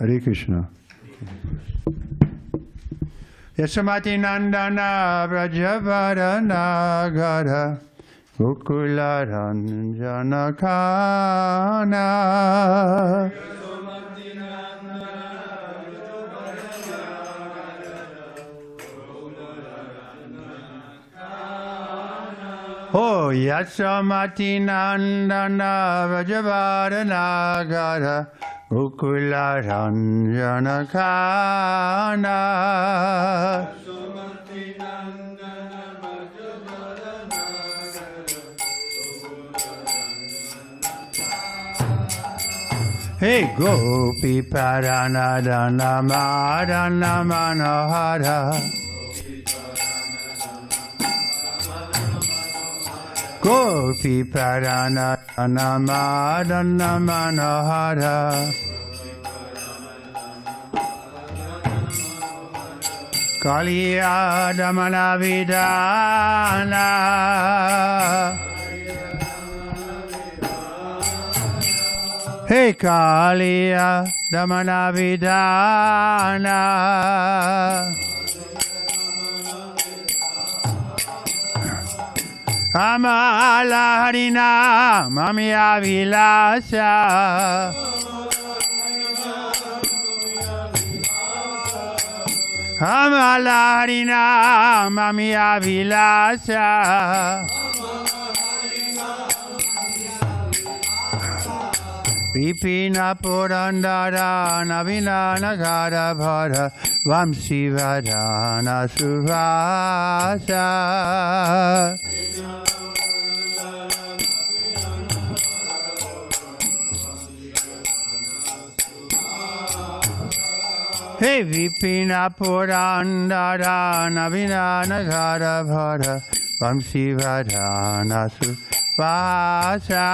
Hare Krishna. Yasamati Nandana Vrajavadana Gada Gokula Ranjana Kana. Oh, Yasamati Nandana Vrajavadana Gada Gokula Ranjana Kana. Hey, Gopi Paranadana Madana Manohara. Gopi Paranadana Madana Manohara. Kaliya Damana Vidana. Hey Kaliya Damana Vidana. Amala Harina Mamya Vilasa. Amala Harina Mamya Vilasa. Vipina Purandara Navina Nagara Bhara Vamsi Vadana Suvasa. Hey Vipina Purandara Navina Nagara Bhara Vamsi Vadana Suvasa.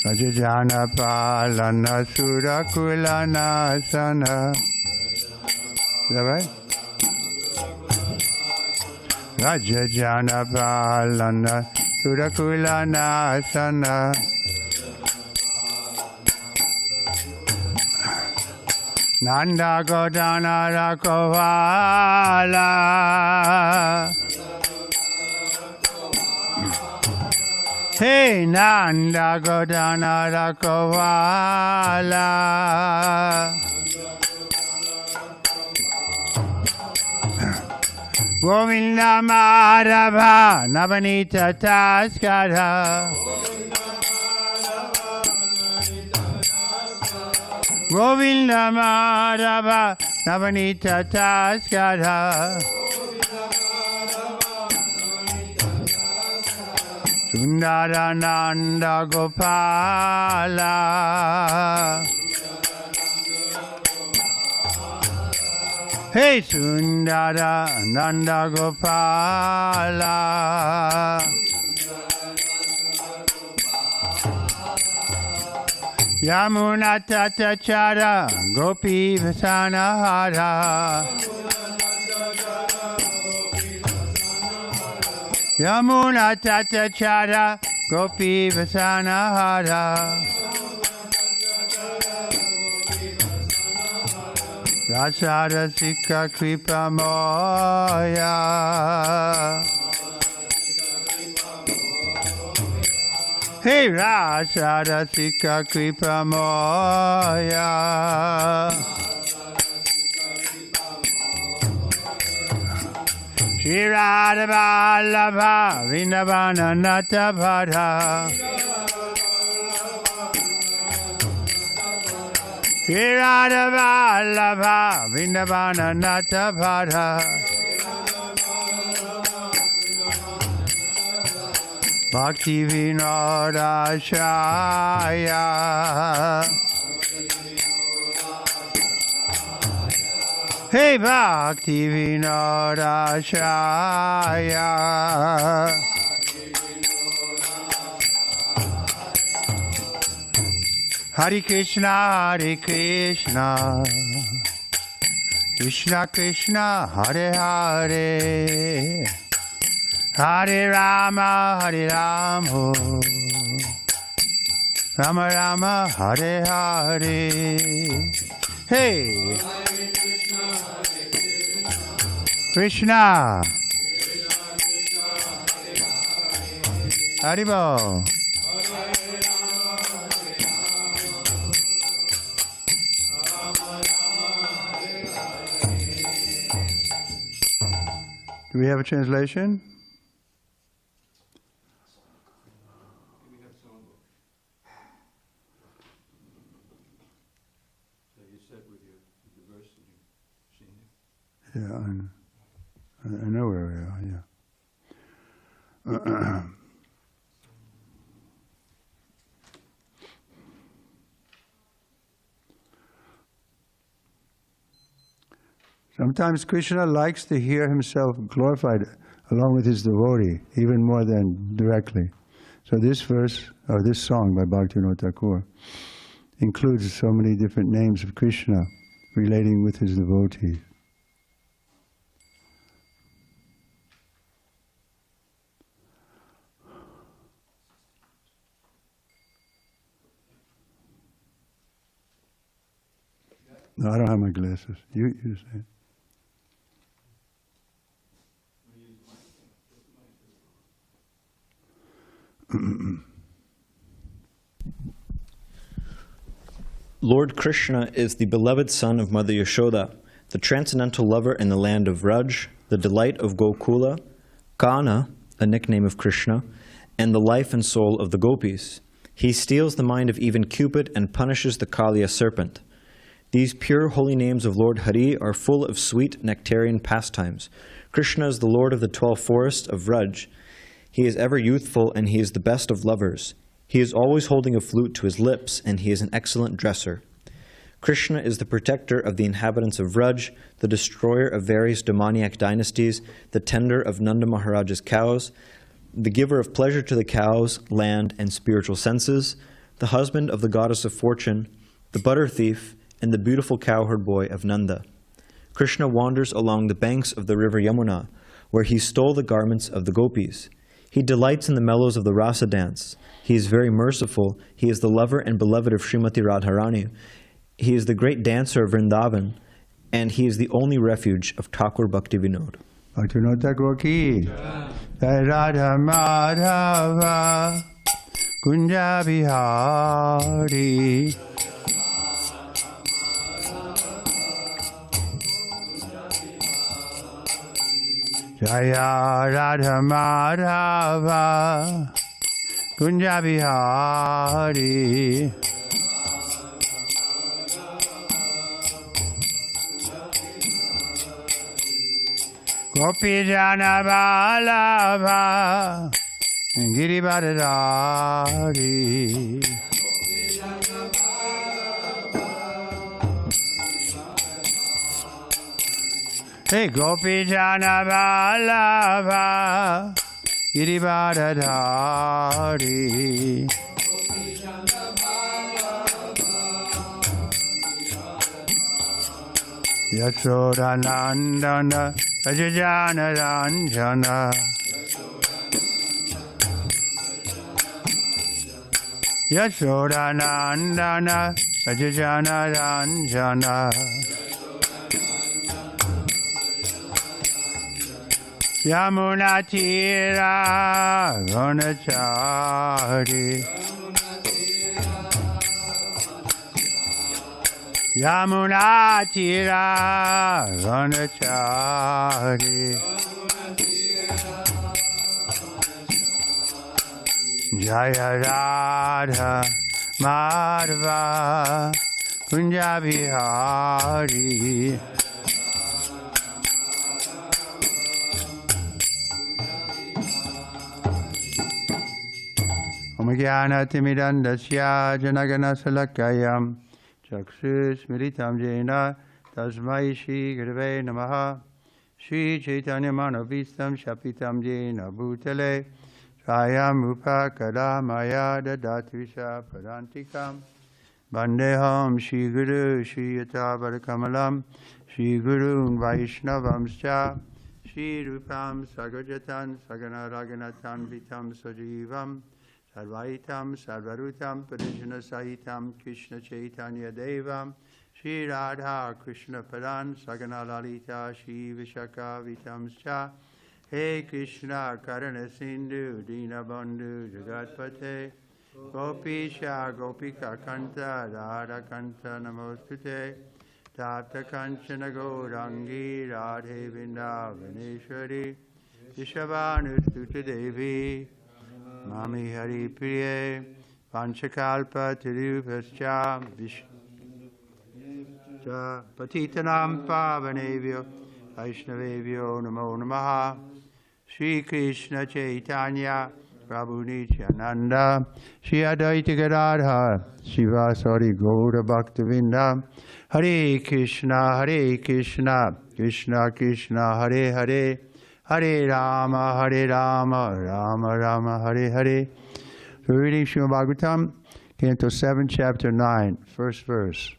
Rajajana Palana Surakulana Sana. Is that right? Rajajana Palana Surakulana Sana. Nanda Godana Rakovala. Hey Nanda Godana Rakovala. Govinda Madhava Navanita Taskara. Govinda Madhava Navanita Taskara. Sundarananda Gopala. Hey Sundarananda Gopala. Yamuna Tatachara Gopi Vasanahara. Yamuna Tatachara Gopi Vasanahara. Rasara Sikha Kripa Moya. Hey Rasara Sikha Kripa Moya. Shri Radha Vallabha Vrindavana Natavadha. Shri Radha Vallabha Vrindavana Natavadha. Bhakti Vinoda Shaya. Hey Bhakti Vinoda Shaya. Hare Krishna Krishna Krishna Hare Hare Hare Rama Hare Rama Rama Rama Hare Hare. Hey! Krishna! Haribo! Do we have a translation? Yeah, I know where we are, yeah. Sometimes Krishna likes to hear himself glorified along with his devotee, even more than directly. So this verse, or this song by Bhaktivinoda Thakur, includes so many different names of Krishna relating with his devotee. No, I don't have my glasses. You say it. Lord Krishna is the beloved son of Mother Yashoda, the transcendental lover in the land of Vraj, the delight of Gokula, Kana, a nickname of Krishna, and the life and soul of the gopis. He steals the mind of even Cupid and punishes the Kaliya serpent. These pure holy names of Lord Hari are full of sweet nectarian pastimes. Krishna is the Lord of the 12 forests of Vraj. He is ever youthful, and he is the best of lovers. He is always holding a flute to his lips, and he is an excellent dresser. Krishna is the protector of the inhabitants of Vraj, the destroyer of various demoniac dynasties, the tender of Nanda Maharaja's cows, the giver of pleasure to the cows, land, and spiritual senses, the husband of the goddess of fortune, the butter thief, and the beautiful cowherd boy of Nanda. Krishna wanders along the banks of the river Yamuna, where he stole the garments of the gopis. He delights in the mellows of the rasa dance. He is very merciful. He is the lover and beloved of Srimati Radharani. He is the great dancer of Vrindavan, and he is the only refuge of Thakur Bhakti Vinod. Bhaktivinoda Thakur ki Jai Radha Madhava Kunja Bihari Jaya Radha Madhava Kunja Bihari Gopi Jana Vallabha Girivardhari Hey Gopi Jana Vallabha Girivardhari Yashoda Nandana Ajajana Ranjana Yashoda Nandana Ajajana Ranjana Yamuna Tira Gunachari Yamuna Tira Gunachari Jaya Radha Madhava Kunja Bihari Omajnana Timidandasya Janagana Salakayam Chakshusmritam Jena Tasmai Shri Gurave Namaha Shri Chaitanya Manovistam Shapitam Jena Bhutale Swayam Upakada Maya Dadatvisha Padantikam Vandeham Shri Guru Shri Yatavar Kamalam Shri Gurun Vaishnavamscha Shri Rupam Sagajatan Sagana Raganatan Vitam Sajivam Sarvaitam Sarvarutam Parijana Sahitam Krishna Chaitanya Devam Shri Radha Krishna Padan Sagana Lalita Shri Vishaka Vitamscha He Krishna Karana Sindhu Dinabandhu Jagatpate Gopisha Gopika Kanta Radha Kanta Namostute Tapta Kanchana Gaurangi Radhe Vrindavaneshwari Vishavanustute Devi Mami Hari Priye Panchakalpa Tirupascha Patitanam Pavanevyo Vaishnavevyo Namo Namaha Shri Krishna Chaitanya Prabhu Nityananda Shri Advaita Gadadhar Shivasari Gaura Bhaktavinda Hare Krishna Krishna Krishna Hare Hare Hare Rama Rama Rama Hare Hare. We're reading Srimad Bhagavatam, Canto 7, Chapter 9, first verse.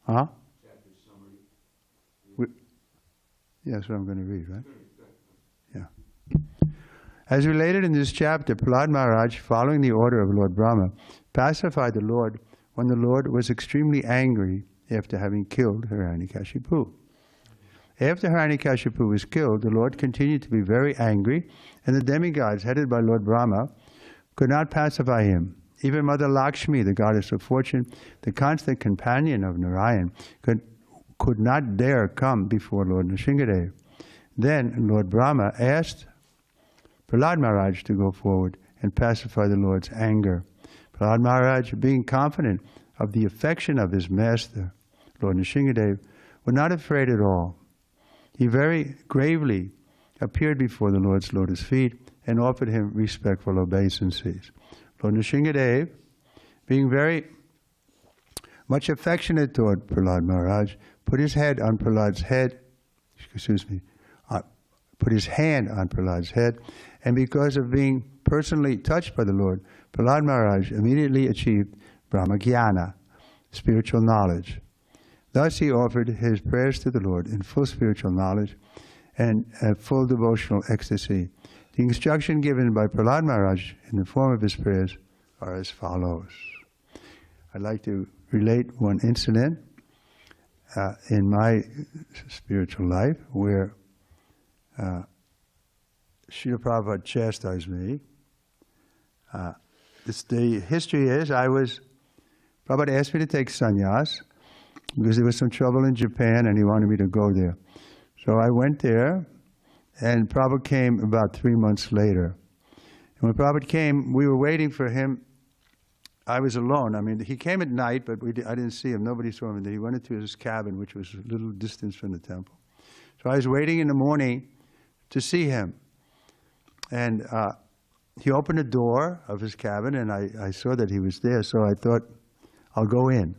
Huh? Yeah, that's what I'm going to read, right? Yeah. As related in this chapter, Prahlad Maharaj, following the order of Lord Brahma, pacified the Lord when the Lord was extremely angry after having killed Hiranyakashipu. After Hiranyakashipu was killed, the Lord continued to be very angry, and the demigods, headed by Lord Brahma, could not pacify him. Even Mother Lakshmi, the goddess of fortune, the constant companion of Narayan, could not dare come before Lord Nrsingadev. Then Lord Brahma asked Prahlad Maharaj to go forward and pacify the Lord's anger. Prahlad Maharaj, being confident of the affection of his master, Lord Nrsingadev, was not afraid at all. He very gravely appeared before the Lord's lotus feet and offered him respectful obeisances. Lord Nrsingadev, being very much affectionate toward Prahlad Maharaj, put his hand on Prahlad's head, put his hand on Prahlad's head, and because of being personally touched by the Lord, Prahlad Maharaj immediately achieved Brahmagyana, spiritual knowledge. Thus he offered his prayers to the Lord in full spiritual knowledge and full devotional ecstasy. The instruction given by Prahlad Maharaj in the form of his prayers are as follows. I'd like to relate one incident in my spiritual life where Srila Prabhupada chastised me. The history is, Prabhupada asked me to take sannyas because there was some trouble in Japan and he wanted me to go there. So I went there, and Prabhupada came about 3 months later. And when Prabhupada came, we were waiting for him. I was alone. I mean, he came at night, but I didn't see him. Nobody saw him. He went into his cabin, which was a little distance from the temple. So I was waiting in the morning to see him. And he opened the door of his cabin, and I saw that he was there. So I thought, I'll go in.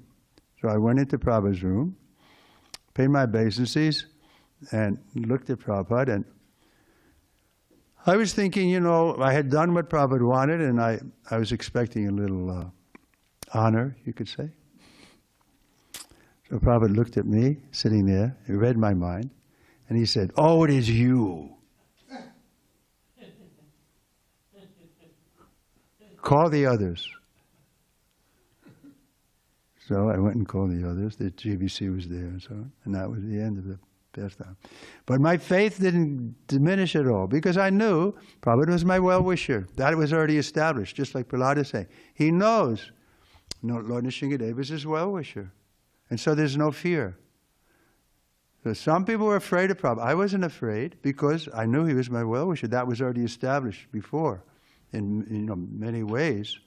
So I went into Prabhupada's room, paid my obeisances, and looked at Prabhupada. And I was thinking, I had done what Prabhupada wanted, and I was expecting a little honor, you could say. So Prabhupada looked at me, sitting there. He read my mind, and he said, "Oh, it is you. Call the others." So I went and called the others. The GBC was there and so on. And that was the end of the pastime. But my faith didn't diminish at all because I knew Prabhupada was my well-wisher. That was already established, just like Prahlad is saying. He knows Lord Nrsingadev is his well-wisher. And so there's no fear. So some people were afraid of Prabhupada. I wasn't afraid because I knew he was my well-wisher. That was already established before. In many ways,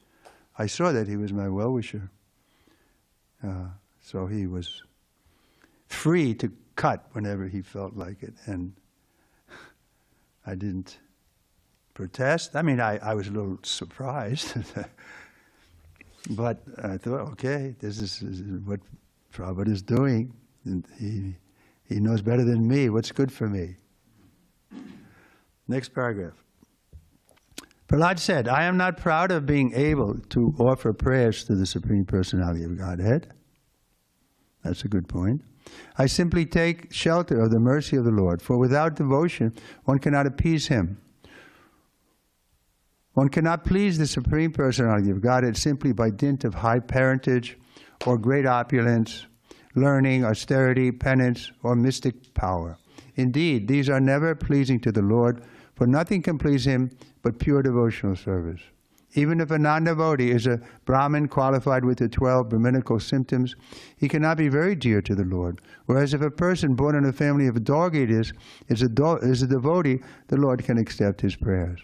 I saw that he was my well-wisher. So he was free to cut whenever he felt like it. And I didn't protest. I mean, I was a little surprised. But I thought, okay, this is what Prabhupada is doing. And he knows better than me what's good for me. Next paragraph. Prahlad said, I am not proud of being able to offer prayers to the Supreme Personality of Godhead. That's a good point. I simply take shelter of the mercy of the Lord, for without devotion one cannot appease Him. One cannot please the Supreme Personality of Godhead simply by dint of high parentage or great opulence, learning, austerity, penance, or mystic power. Indeed, these are never pleasing to the Lord, for nothing can please Him but pure devotional service. Even if a non-devotee is a Brahmin qualified with the 12 Brahminical symptoms, he cannot be very dear to the Lord. Whereas if a person born in a family of dog-eaters is a devotee, the Lord can accept his prayers.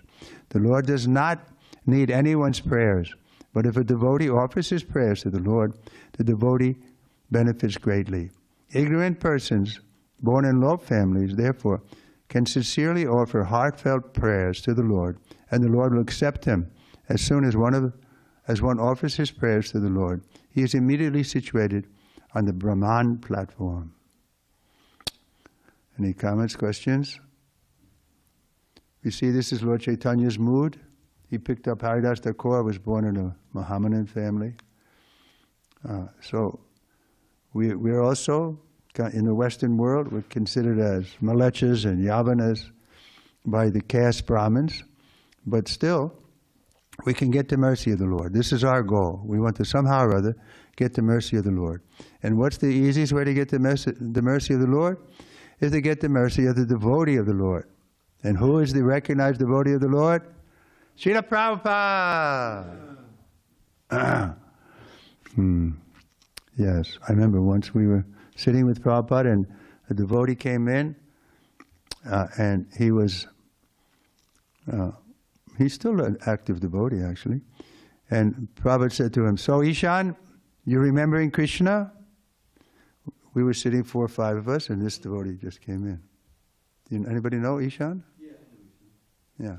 The Lord does not need anyone's prayers, but if a devotee offers his prayers to the Lord, the devotee benefits greatly. Ignorant persons born in low families, therefore, can sincerely offer heartfelt prayers to the Lord, and the Lord will accept them. As soon as one offers his prayers to the Lord, he is immediately situated on the Brahman platform. Any comments, questions? You see, this is Lord Chaitanya's mood. He picked up Haridas Thakur, was born in a Mohammedan family. So we're also, in the Western world, we're considered as Malechas and Yavanas by the caste Brahmins, but still, we can get the mercy of the Lord. This is our goal. We want to somehow or other get the mercy of the Lord. And what's the easiest way to get the mercy of the Lord? Is to get the mercy of the devotee of the Lord. And who is the recognized devotee of the Lord? Srila Prabhupada! Yes, I remember once we were sitting with Prabhupada and a devotee came in and he was... he's still an active devotee, actually. And Prabhupada said to him, so Ishan, you remembering Krishna? We were sitting 4 or 5 of us, and this devotee just came in. Anybody know Ishan? Yeah.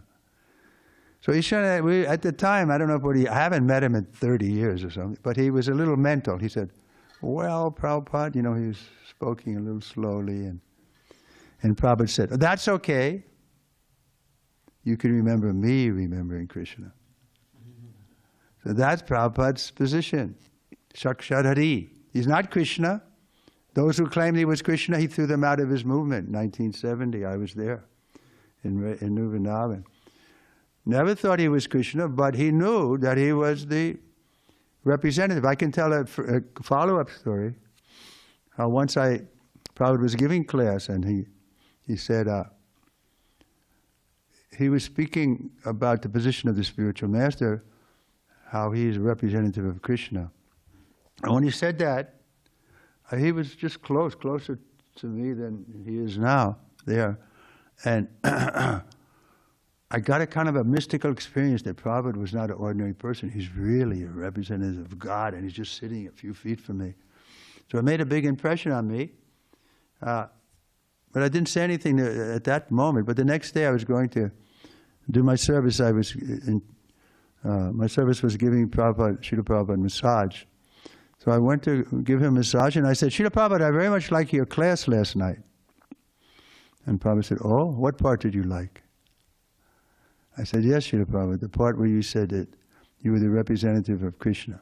So Ishan, at the time, I don't know I haven't met him in 30 years or something, but he was a little mental. He said, well, Prabhupada, he was speaking a little slowly, and Prabhupada said, that's okay. You can remember me remembering Krishna. So that's Prabhupada's position. Sakshat Hari. He's not Krishna. Those who claimed he was Krishna, he threw them out of his movement. 1970, I was there in New Vrindavan. Never thought he was Krishna, but he knew that he was the representative. I can tell a follow-up story. How once Prabhupada was giving class, and he said, he was speaking about the position of the spiritual master, how he is a representative of Krishna. And when he said that, he was just closer to me than he is now there. And I got a kind of a mystical experience that Prabhupada was not an ordinary person. He's really a representative of God, and he's just sitting a few feet from me. So it made a big impression on me. But I didn't say anything at that moment. But the next day I was going to do my service. My service was giving Srila Prabhupada massage. So I went to give him a massage, and I said, Srila Prabhupada, I very much liked your class last night. And Prabhupada said, oh, what part did you like? I said, yes, Srila Prabhupada, the part where you said that you were the representative of Krishna.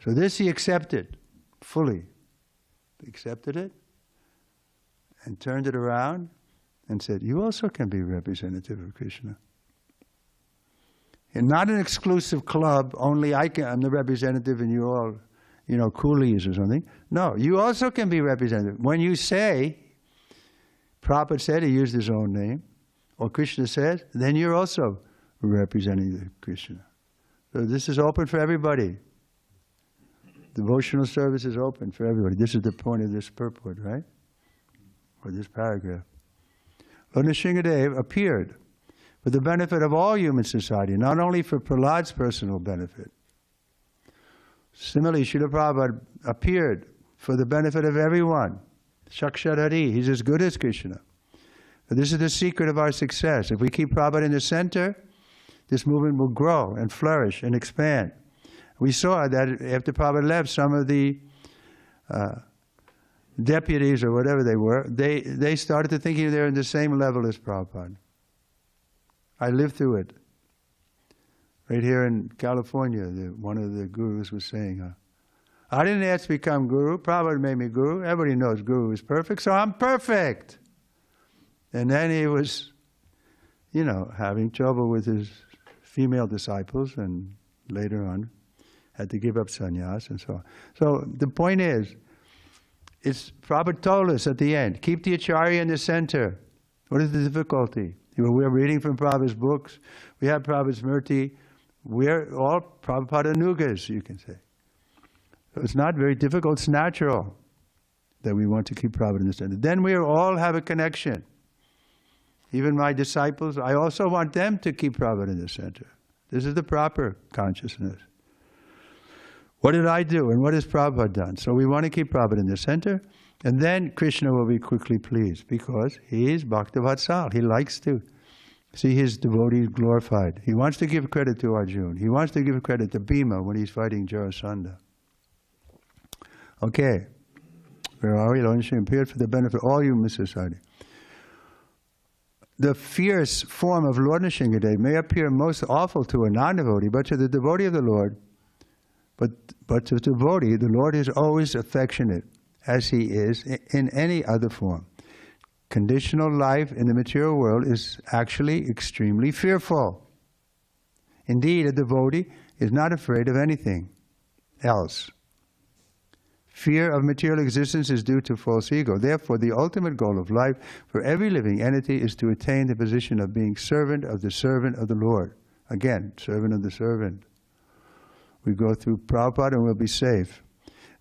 So this he accepted fully. He accepted it and turned it around and said, you also can be representative of Krishna. And not an exclusive club, only I'm the representative and you all, coolies or something. No, you also can be representative. When you say, Prabhupada said, he used his own name, or Krishna says, then you're also representing the Krishna. So this is open for everybody. Devotional service is open for everybody. This is the point of this purport, right? Or this paragraph. Lord Nrsingadev appeared for the benefit of all human society, not only for Prahlad's personal benefit. Similarly, Srila Prabhupada appeared for the benefit of everyone. Sakshat Hari, he's as good as Krishna. But this is the secret of our success. If we keep Prabhupada in the center, this movement will grow and flourish and expand. We saw that after Prabhupada left, some of the deputies or whatever they were, they started to thinking they're in the same level as Prabhupada. I lived through it. Right here in California, one of the gurus was saying, I didn't ask to become guru, Prabhupada made me guru. Everybody knows guru is perfect, so I'm perfect. And then he was, having trouble with his female disciples, and later on had to give up sannyas and so on. So the point is, Prabhupada told us at the end, keep the acharya in the center. What is the difficulty? We're reading from Prabhupada's books. We have Prabhupada's Murti. We're all Prabhupada Nugas, you can say. So it's not very difficult. It's natural that we want to keep Prabhupada in the center. Then we all have a connection. Even my disciples, I also want them to keep Prabhupada in the center. This is the proper consciousness. What did I do and what has Prabhupada done? So we want to keep Prabhupada in the center, and then Krishna will be quickly pleased because he is Bhaktavatsal. He likes to see his devotees glorified. He wants to give credit to Arjuna. He wants to give credit to Bhima when he's fighting Jarasandha. Okay. Where are we? Lord Nishim appeared for the benefit of all human society. The fierce form of Lord Nrsimhadev may appear most awful to a non-devotee, but to the devotee of the Lord, but to the devotee, the Lord is always affectionate, as he is in any other form. Conditional life in the material world is actually extremely fearful. Indeed, a devotee is not afraid of anything else. Fear of material existence is due to false ego. Therefore, the ultimate goal of life for every living entity is to attain the position of being servant of the Lord. Again, servant of the servant. We go through Prabhupada and we'll be safe.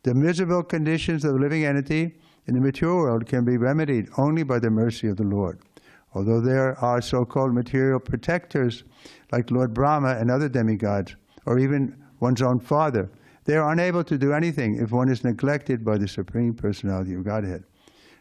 The miserable conditions of the living entity in the material world can be remedied only by the mercy of the Lord. Although there are so-called material protectors like Lord Brahma and other demigods, or even one's own father, they are unable to do anything if one is neglected by the Supreme Personality of Godhead.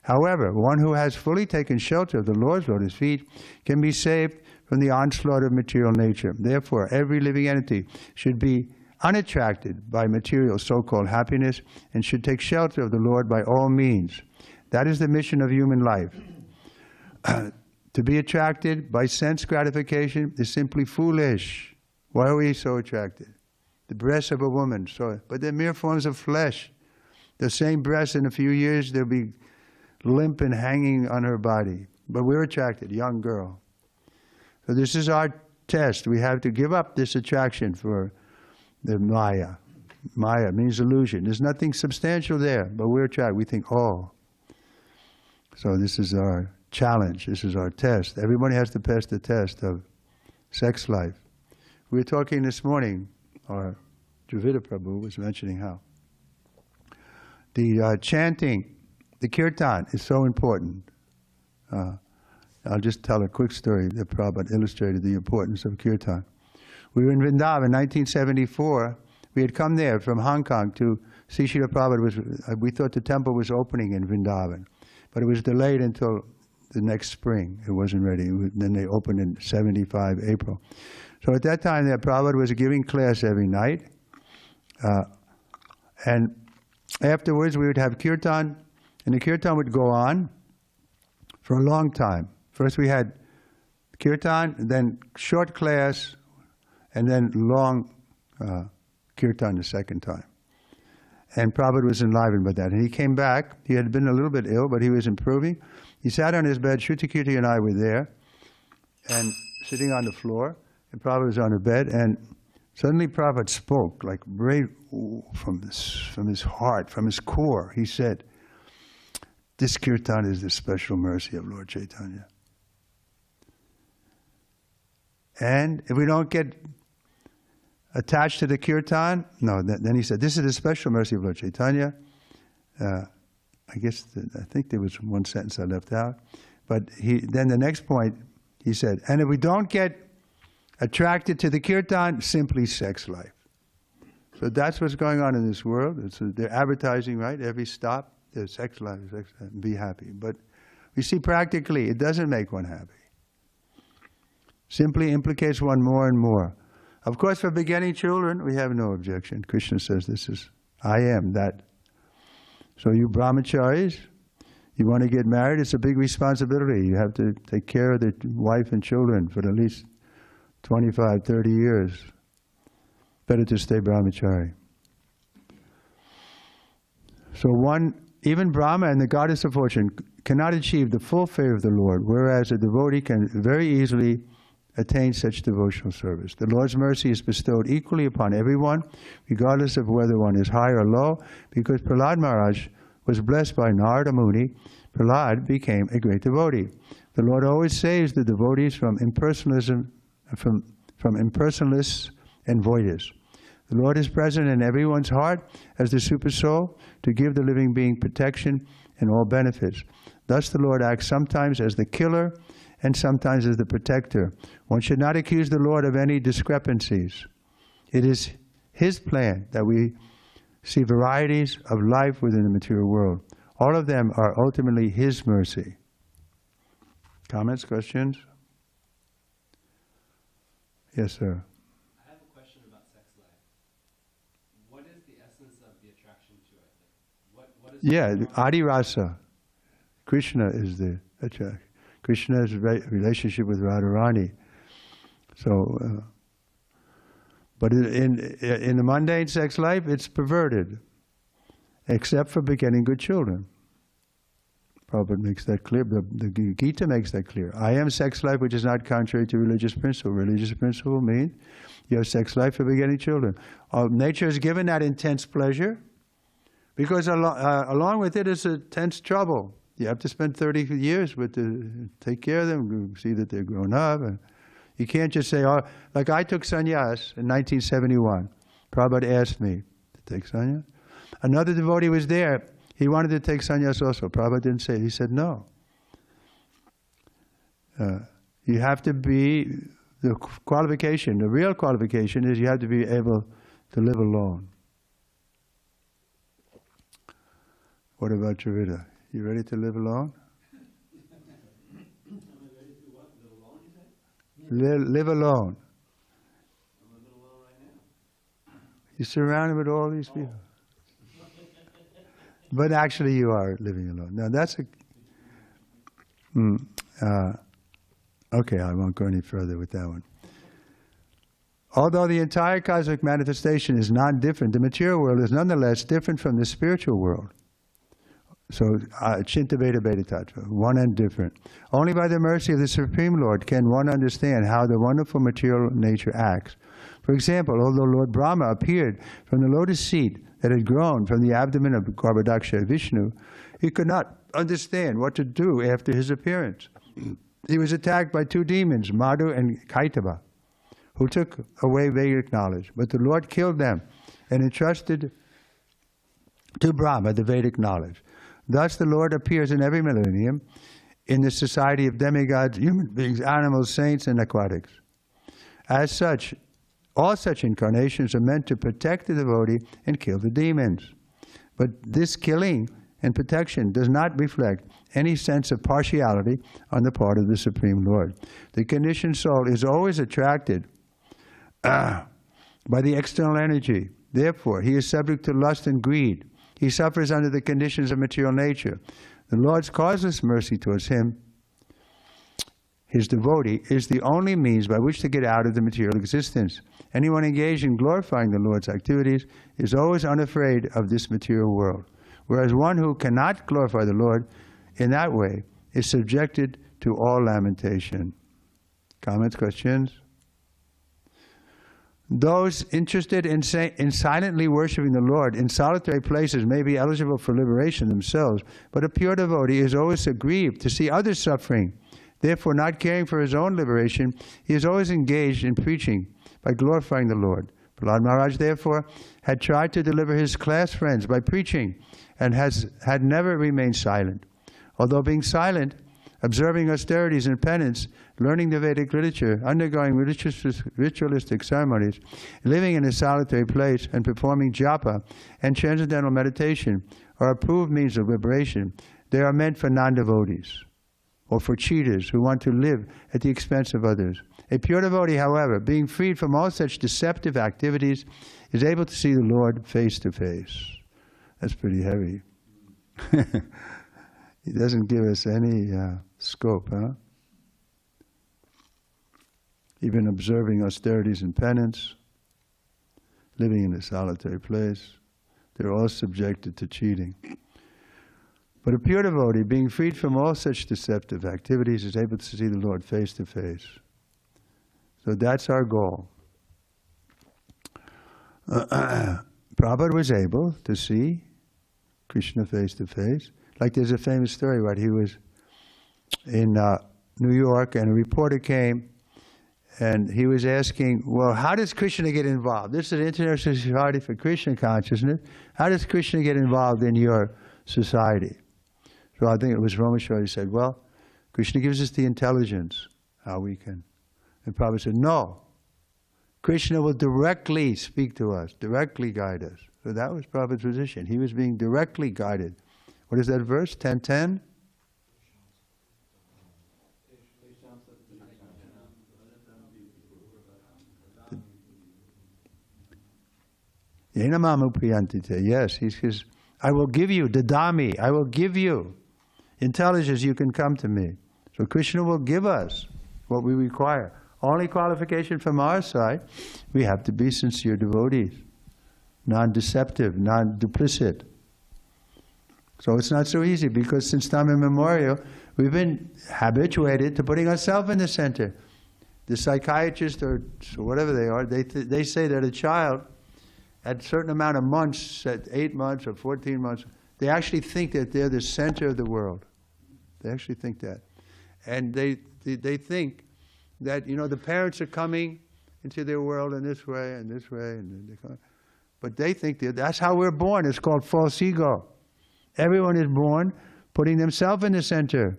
However, one who has fully taken shelter of the Lord's lotus feet can be saved from the onslaught of material nature. Therefore, every living entity should be unattracted by material so-called happiness and should take shelter of the Lord by all means. That is the mission of human life. To be attracted by sense gratification is simply foolish. Why are we so attracted? The breasts of a woman, but they're mere forms of flesh. The same breasts in a few years, they'll be limp and hanging on her body. But we're attracted, young girl. So this is our test. We have to give up this attraction for the Maya. Maya means illusion. There's nothing substantial there, but we're attracted. We think, oh. So this is our challenge. This is our test. Everybody has to pass the test of sex life. We were talking this morning, or Dravida Prabhu was mentioning how the chanting, the kirtan is so important. I'll just tell a quick story that Prabhupada illustrated the importance of kirtan. We were in Vrindavan in 1974. We had come there from Hong Kong to see Srila Prabhupada. We thought the temple was opening in Vrindavan, but it was delayed until the next spring. It wasn't ready. Then they opened in 75 April. So at that time, the Prabhupada was giving class every night. And afterwards, we would have kirtan, and the kirtan would go on for a long time. First we had kirtan, then short class, and then long kirtan the second time. And Prabhupada was enlivened by that. And he came back. He had been a little bit ill, but he was improving. He sat on his bed. Shrutikirti and I were there, and sitting on the floor. And Prabhupada was on the bed, and suddenly Prabhupada spoke, like from his heart, from his core. He said, "This kirtan is the special mercy of Lord Chaitanya. And if we don't get attached to the kirtan, no, then he said, this is the special mercy of Lord Chaitanya." I think there was one sentence I left out. But then the next point, he said, and if we don't get attracted to the kirtan, simply sex life. So that's what's going on in this world. They're advertising, right? Every stop, there's sex life, be happy. But we see practically, it doesn't make one happy. Simply implicates one more and more. Of course, for begetting children, we have no objection. Krishna says, I am that. So you brahmacharis, you want to get married, it's a big responsibility. You have to take care of the wife and children for at least 25, 30 years. better to stay brahmachari. So even Brahma and the goddess of fortune cannot achieve the full favor of the Lord, whereas a devotee can very easily attain such devotional service. The Lord's mercy is bestowed equally upon everyone, regardless of whether one is high or low, because Prahlad Maharaj was blessed by Narada Muni. Prahlad became a great devotee. The Lord always saves the devotees from impersonalism, from impersonalists and voidists. The Lord is present in everyone's heart as the super soul to give the living being protection and all benefits. Thus the Lord acts sometimes as the killer and sometimes as the protector. One should not accuse the Lord of any discrepancies. It is His plan that we see varieties of life within the material world. All of them are ultimately His mercy. Comments, questions? Yes, sir. I have a question about sex life. What is the essence of the attraction to it? What is Adi Rasa. Krishna is the attraction. Krishna's relationship with Radharani. So, but in the mundane sex life, it's perverted, except for begetting good children. Prabhupada makes that clear. The Gita makes that clear. I am sex life, which is not contrary to religious principle. Religious principle means you have sex life for begetting children. Nature has given that intense pleasure, because along with it is intense trouble. You have to spend 30 years take care of them, see that they're grown up. And you can't just say, oh, like I took sannyas in 1971. Prabhupada asked me to take sannyas. Another devotee was there. He wanted to take sannyas also. Prabhupada didn't say it. He said no. You have to be, the qualification, the real qualification is you have to be able to live alone. What about Trivida? You ready to live alone? Am I ready to what? Live alone, you say? Live alone. I'm living alone right now. You're surrounded with all these people. But actually you are living alone. Now that's okay, I won't go any further with that one. Although the entire cosmic manifestation is non-different, the material world is nonetheless different from the spiritual world. So, Chinta Veda Veda Tattva, one and different. Only by the mercy of the Supreme Lord can one understand how the wonderful material nature acts. For example, although Lord Brahma appeared from the lotus seed that had grown from the abdomen of Garbhodaksha Vishnu, he could not understand what to do after his appearance. He was attacked by two demons, Madhu and Kaitava, who took away Vedic knowledge. But the Lord killed them and entrusted to Brahma the Vedic knowledge. Thus the Lord appears in every millennium in the society of demigods, human beings, animals, saints, and aquatics. As such, all such incarnations are meant to protect the devotee and kill the demons. But this killing and protection does not reflect any sense of partiality on the part of the Supreme Lord. The conditioned soul is always attracted by the external energy. Therefore, he is subject to lust and greed. He suffers under the conditions of material nature. The Lord's causeless mercy towards him, his devotee, is the only means by which to get out of the material existence. Anyone engaged in glorifying the Lord's activities is always unafraid of this material world, whereas one who cannot glorify the Lord in that way is subjected to all lamentation. Comments, questions? Those interested in silently worshiping the Lord in solitary places may be eligible for liberation themselves, but a pure devotee is always aggrieved to see others suffering. Therefore, not caring for his own liberation, he is always engaged in preaching by glorifying the Lord. Prahlad Maharaj, therefore, had tried to deliver his class friends by preaching and had never remained silent. Although being silent, observing austerities and penance, learning the Vedic literature, undergoing ritualistic ceremonies, living in a solitary place, and performing japa and transcendental meditation are approved means of liberation. They are meant for non-devotees or for cheaters who want to live at the expense of others. A pure devotee, however, being freed from all such deceptive activities, is able to see the Lord face to face. That's pretty heavy. He doesn't give us any scope, huh? Even observing austerities and penance, living in a solitary place. They're all subjected to cheating. But a pure devotee, being freed from all such deceptive activities, is able to see the Lord face to face. So that's our goal. Prabhupada was able to see Krishna face to face. Like there's a famous story, right? He was in New York and a reporter came and he was asking, well, how does Krishna get involved? This is an International Society for Krishna Consciousness. How does Krishna get involved in your society? So I think it was Rameshwari said, well, Krishna gives us the intelligence, how we can. And Prabhupada said, no. Krishna will directly speak to us, directly guide us. So that was Prabhupada's position. He was being directly guided. What is that verse? 10:10? Yes, he says, I will give you, dadami, I will give you intelligence, you can come to me. So Krishna will give us what we require. Only qualification from our side, we have to be sincere devotees, non-deceptive, non-duplicit. So it's not so easy because since time immemorial, we've been habituated to putting ourselves in the center. The psychiatrists or whatever they are, they say that a child at a certain amount of months, at 8 months or 14 months, they actually think that they're the center of the world. They actually think that. And they think that, you know, the parents are coming into their world in this way and this way. But they think that's how we're born. It's called false ego. Everyone is born putting themselves in the center.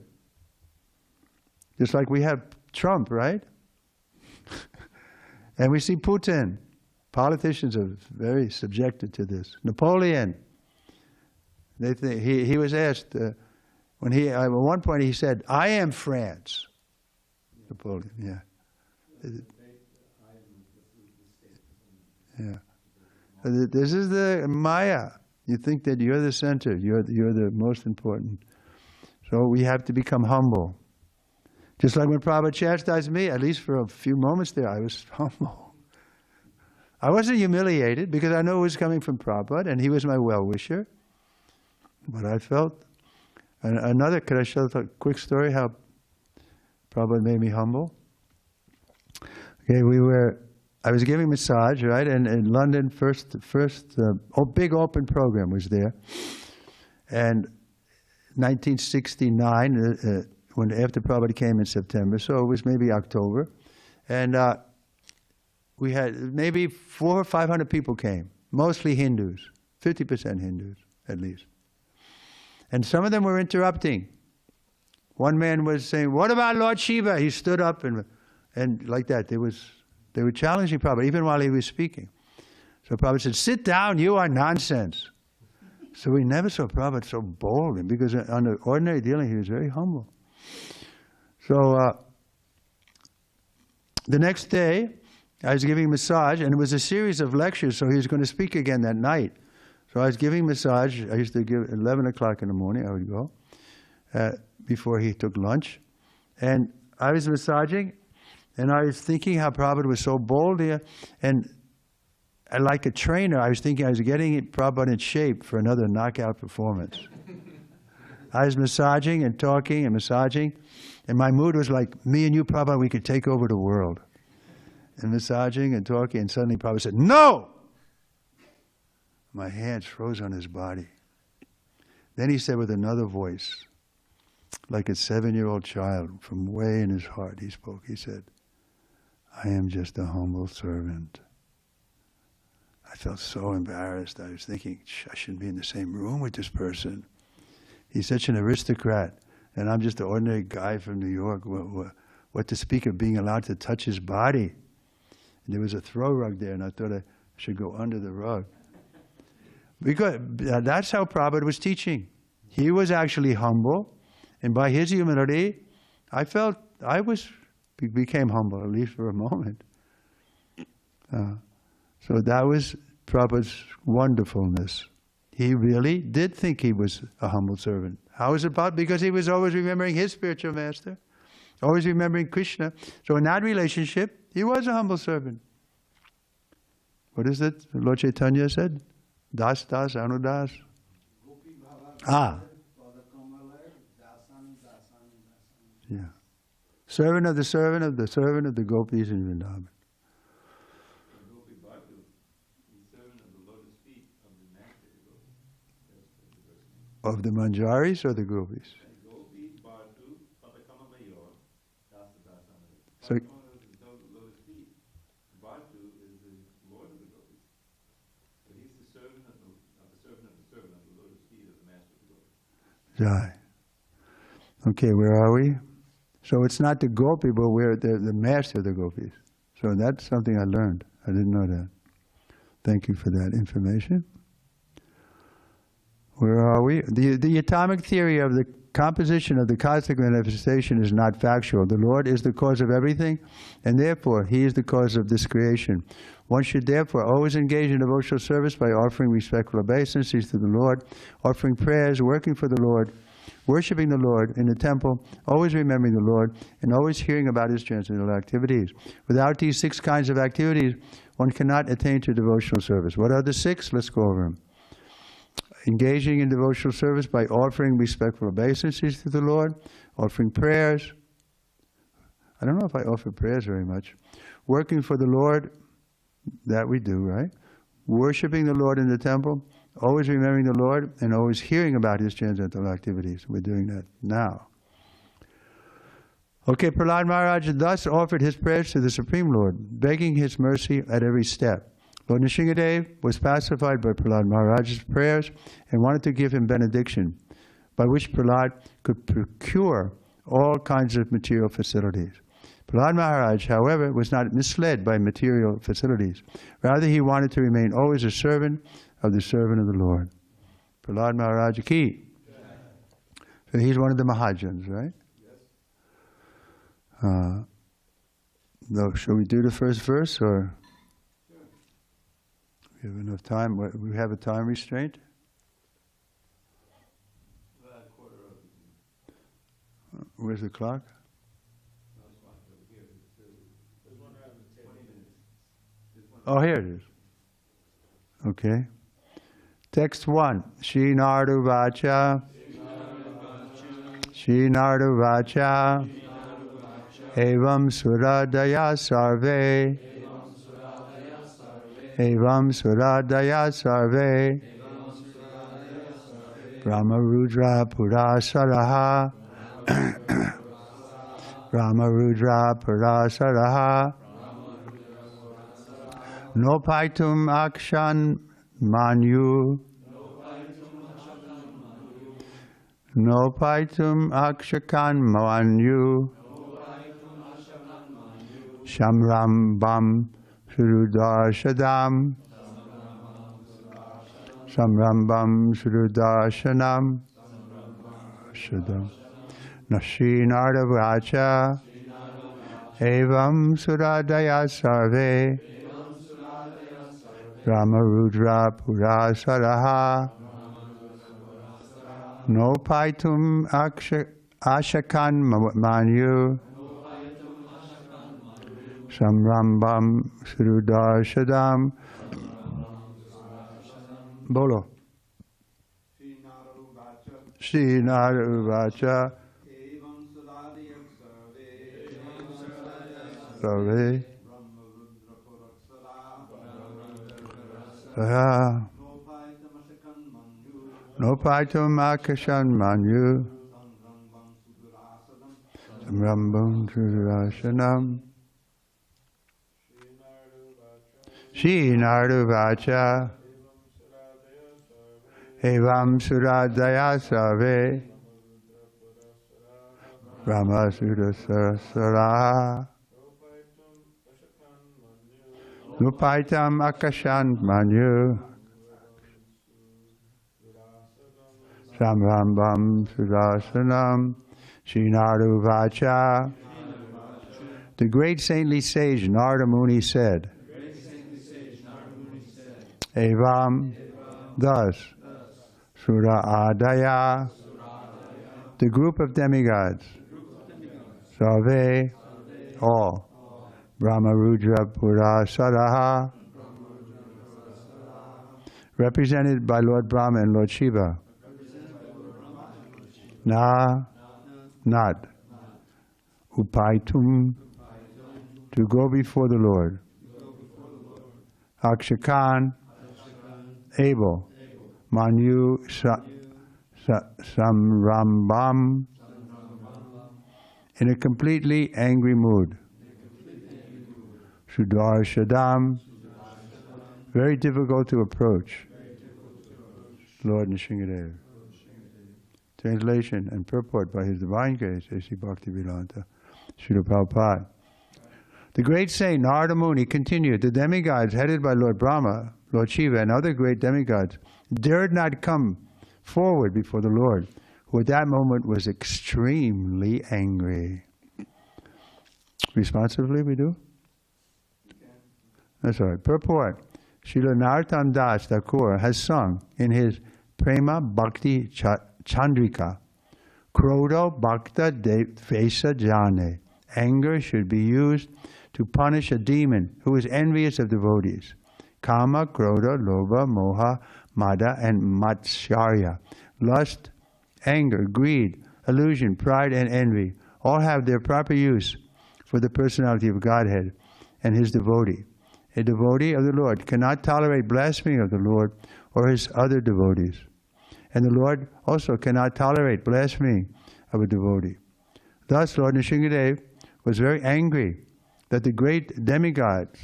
Just like we have Trump, right? And we see Putin. Politicians are very subjected to this. Napoleon. They think, he was asked, when at one point he said, I am France. Napoleon, yeah. Yeah. This is the Maya. You think that you're the center, you're the most important. So we have to become humble. Just like when Prabhupada chastised me, at least for a few moments there, I was humble. I wasn't humiliated because I know it was coming from Prabhupada and he was my well-wisher. But I felt, could I share a quick story how Prabhupada made me humble? Okay, I was giving massage, right? And in London, first big open program was there. And 1969, after Prabhupada came in September, so it was maybe October. And we had maybe 400 or 500 people came, mostly Hindus, 50% Hindus at least. And some of them were interrupting. One man was saying, what about Lord Shiva? He stood up and like that. They were challenging Prabhupada, even while he was speaking. So Prabhupada said, sit down, you are nonsense. So we never saw Prabhupada so bold, because under ordinary dealing, he was very humble. So the next day, I was giving massage, and it was a series of lectures, so he was going to speak again that night. So I was giving massage. I used to give 11 o'clock in the morning, I would go, before he took lunch. And I was massaging, and I was thinking how Prabhupada was so bold here. And like a trainer, I was thinking I was getting Prabhupada in shape for another knockout performance. I was massaging and talking and massaging, and my mood was like, me and you, Prabhupada, we could take over the world. And massaging and talking, and suddenly Prabhupada said, no! My hands froze on his body. Then he said with another voice, like a 7-year-old child, from way in his heart he spoke, he said, I am just a humble servant. I felt so embarrassed. I was thinking, I shouldn't be in the same room with this person. He's such an aristocrat, and I'm just an ordinary guy from New York. What to speak of being allowed to touch his body? And there was a throw rug there, and I thought I should go under the rug. Because that's how Prabhupada was teaching. He was actually humble, and by his humility, I felt became humble, at least for a moment. So that was Prabhupada's wonderfulness. He really did think he was a humble servant. How is it about? Because he was always remembering his spiritual master, always remembering Krishna. So in that relationship, he was a humble servant. What is it? Lord Chaitanya said? Das, Anudas. Ah. Yeah. Servant of the servant of the servant of the gopis in Vrindavan. Of the Manjaris or the gopis? So, Jai. Okay, where are we? So it's not the gopi, but we're the master of the gopis. So that's something I learned. I didn't know that. Thank you for that information. Where are we? The atomic theory of the composition of the cosmic manifestation is not factual. The Lord is the cause of everything, and therefore He is the cause of this creation. One should therefore always engage in devotional service by offering respectful obeisances to the Lord, offering prayers, working for the Lord, worshiping the Lord in the temple, always remembering the Lord, and always hearing about His transcendental activities. Without these 6 kinds of activities, one cannot attain to devotional service. What are the 6? Let's go over them. Engaging in devotional service by offering respectful obeisances to the Lord, offering prayers. I don't know if I offer prayers very much. Working for the Lord, that we do, right? Worshiping the Lord in the temple, always remembering the Lord, and always hearing about His transcendental activities. We're doing that now. Okay, Prahlad Maharaj thus offered his prayers to the Supreme Lord, begging His mercy at every step. Lord Nrsingadev was pacified by Prahlad Maharaj's prayers and wanted to give him benediction, by which Prahlad could procure all kinds of material facilities. Prahlad Maharaj, however, was not misled by material facilities. Rather, he wanted to remain always a servant of the Lord. Prahlad Maharaj ki. So he's one of the Mahajans, right? Yes. No, shall we do the first verse, or? We have enough time. We have a time restraint? Where's the clock? Oh, here it is. Okay. Text 1. Srinadu Vacha. Srinadu Vacha. Evam Suradaya Sarve. Evam Suradaya Sarve. Brahma Rudra Purasaraha. Brahma Rudra Purasaraha. No Paitum Akshan Manyu. No Paitum Akshakan Manyu. Shamram Bam Surudarshadam. Samrambam Surudarshanam. Shadam. Nashinardavacha. Evam Suradaya Sarve. Rama Rudra Purasaraha. No Paitum Ashakan Manyu. Samrambam Surudarshadam. Bolo. Srinaruvacha. Sarve. No Paitum Akashan Manyu. Samrambam Sudarashanam. Srinaruvacha. Evam Suradaya Sarve. Brahma Sudasarasara. Nupaitam Akashan Manyu. Samrambam Sudasanam. Srinaruvacha. The great saintly sage Narada Muni said, Evam, thus, Sura Adaya, the group of demigods, Sarve, all, Brahma Rudra Purasaraha, represented by Lord Brahma and Lord Shiva. Na, not. Upaitum, to go before the Lord. HH, able. Manu Samrambam, in a completely angry mood. Sudarshadam, very difficult to approach. Lord Nrsingadev. Translation and purport by His Divine Grace, A.C. Bhaktivedanta Srila Prabhupada. The great saint Narada Muni continued, the demigods headed by Lord Brahma, Lord Shiva, and other great demigods dared not come forward before the Lord, who at that moment was extremely angry. Responsively we do? That's all right. Purport. Srila Narottam Das Thakur has sung in his Prema Bhakti Chandrika, Krodha Bhakta Devesa Jane. Anger should be used to punish a demon who is envious of devotees. Kama, Krodha, Lobha, Moha, Mada, and Matsyarya. Lust, anger, greed, illusion, pride, and envy all have their proper use for the personality of Godhead and His devotee. A devotee of the Lord cannot tolerate blasphemy of the Lord or His other devotees. And the Lord also cannot tolerate blasphemy of a devotee. Thus, Lord Nrsingadev was very angry that the great demigods,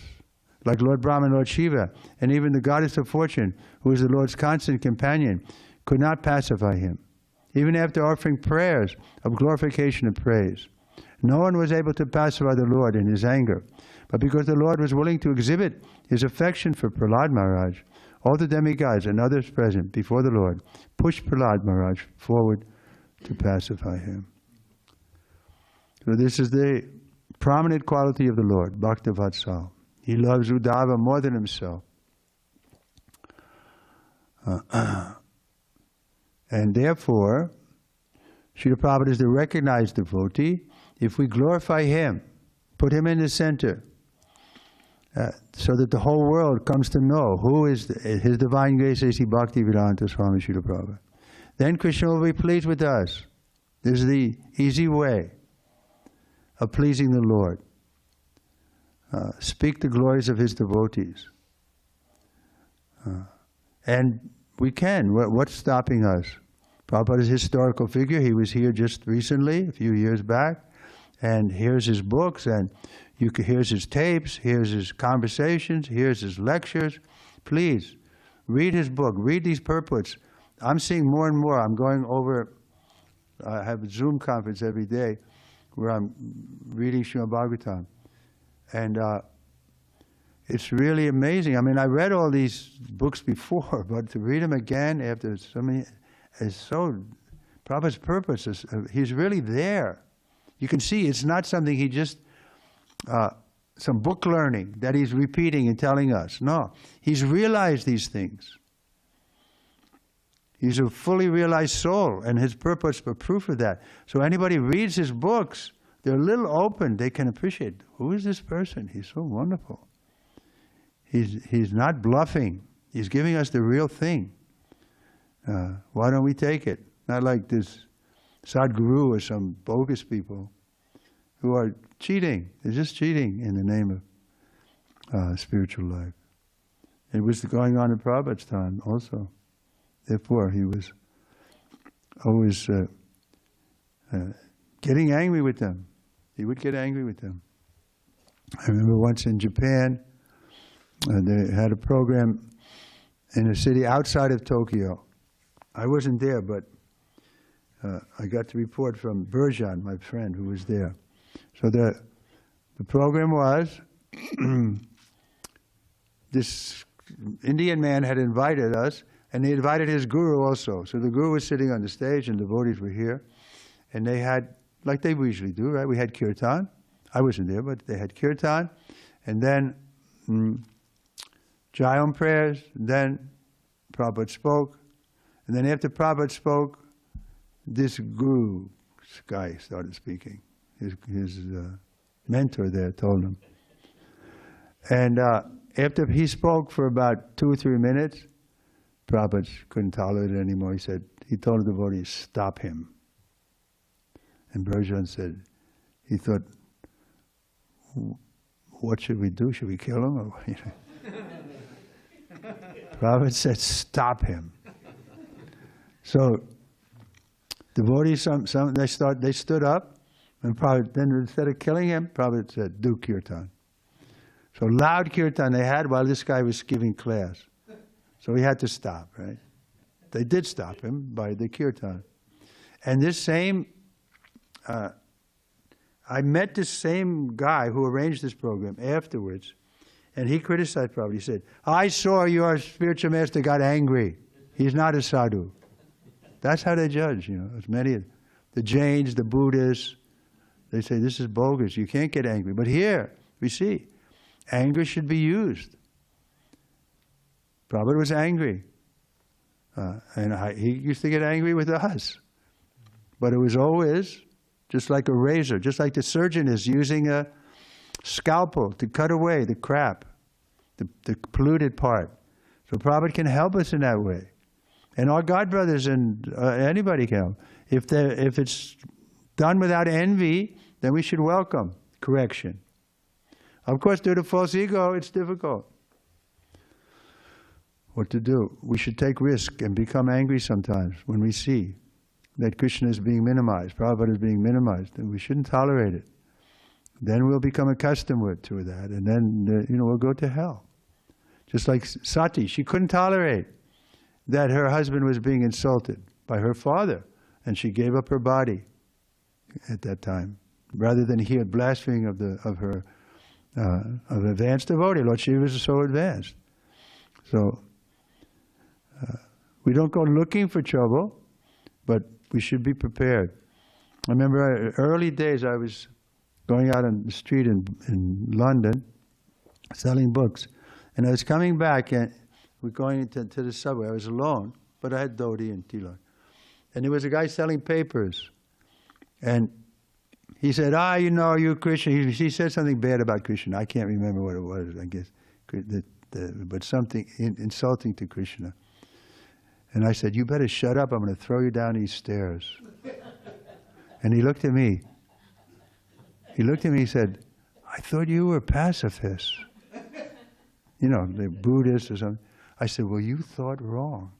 like Lord Brahma and Lord Shiva, and even the goddess of fortune, who is the Lord's constant companion, could not pacify him. Even after offering prayers of glorification and praise, no one was able to pacify the Lord in His anger. But because the Lord was willing to exhibit His affection for Prahlad Maharaj, all the demigods and others present before the Lord pushed Prahlad Maharaj forward to pacify him. So this is the prominent quality of the Lord, Bhaktavatsal. He loves Uddhava more than himself. And therefore, Srila Prabhupada is the recognized devotee. If we glorify Him, put Him in the center, so that the whole world comes to know who is His Divine Grace, A.C. Bhaktivedanta Swami Srila Prabhupada, then Krishna will be pleased with us. This is the easy way of pleasing the Lord. Speak the glories of His devotees. And we can. What's stopping us? Prabhupada is a historical figure. He was here just recently, a few years back. And here's his books, and here's his tapes, here's his conversations, here's his lectures. Please, read his book, read these purports. I'm seeing more and more. I'm going over, I have a Zoom conference every day where I'm reading Srimad Bhagavatam. And it's really amazing. I mean, I read all these books before, but to read them again after so many, is so, Prabhupada's purpose is, he's really there. You can see it's not something he just, some book learning that he's repeating and telling us. No, he's realized these things. He's a fully realized soul, and his purpose is proof of that. So anybody reads his books, they're a little open, they can appreciate, who is this person? He's so wonderful. He's not bluffing. He's giving us the real thing. Why don't we take it? Not like this Sadhguru or some bogus people who are cheating. They're just cheating in the name of spiritual life. It was going on in Prabhupada's time also. Therefore, he was always getting angry with them. He would get angry with them. I remember once in Japan, they had a program in a city outside of Tokyo. I wasn't there, but I got the report from Burjan, my friend, who was there. So the program was, this Indian man had invited us, and he invited his guru also. So the guru was sitting on the stage, and the devotees were here. And they had, like they usually do, right? We had kirtan. I wasn't there, but they had kirtan. And then Jayam prayers. And then Prabhupada spoke. And then after Prabhupada spoke, this guru guy started speaking. His mentor there told him. And after he spoke for about 2 or 3 minutes, Prabhupada couldn't tolerate it anymore. He told the devotees, stop him. And Brajjan said, he thought, what should we do? Should we kill him? Or, Prabhupada said, stop him. So devotees, they stood up, and Prabhupada, then instead of killing him, Prabhupada said, do kirtan. So loud kirtan they had while this guy was giving class. So he had to stop, right? They did stop him by the kirtan. And this same, I met this same guy who arranged this program afterwards, and he criticized Prabhupada. He said, I saw your spiritual master got angry. He's not a sadhu. That's how they judge, as many of the Jains, the Buddhists, they say this is bogus, you can't get angry. But here, we see, anger should be used. Prabhupada was angry. And he used to get angry with us. But it was always just like a razor, just like the surgeon is using a scalpel to cut away the crap, the polluted part. So Prabhupada can help us in that way. And our God brothers and anybody can help. If it's done without envy, then we should welcome correction. Of course, due to false ego, it's difficult. What to do? We should take risk and become angry sometimes when we see that Krishna is being minimized, Prabhupada is being minimized, and we shouldn't tolerate it. Then we'll become accustomed to that, and then we'll go to hell. Just like Sati, she couldn't tolerate that her husband was being insulted by her father, and she gave up her body at that time, rather than hear blaspheming of her advanced devotee. Lord Shiva was so advanced. So we don't go looking for trouble, but we should be prepared. I remember early days I was going out on the street in London selling books, and I was coming back and we're going to the subway. I was alone, but I had Dhoti and Tilak. And there was a guy selling papers, and he said, you Krishna. He said something bad about Krishna. I can't remember what it was, I guess, but something insulting to Krishna. And I said, you better shut up, I'm going to throw you down these stairs. And he looked at me. He said, I thought you were pacifists. The Buddhists or something. I said, well, you thought wrong.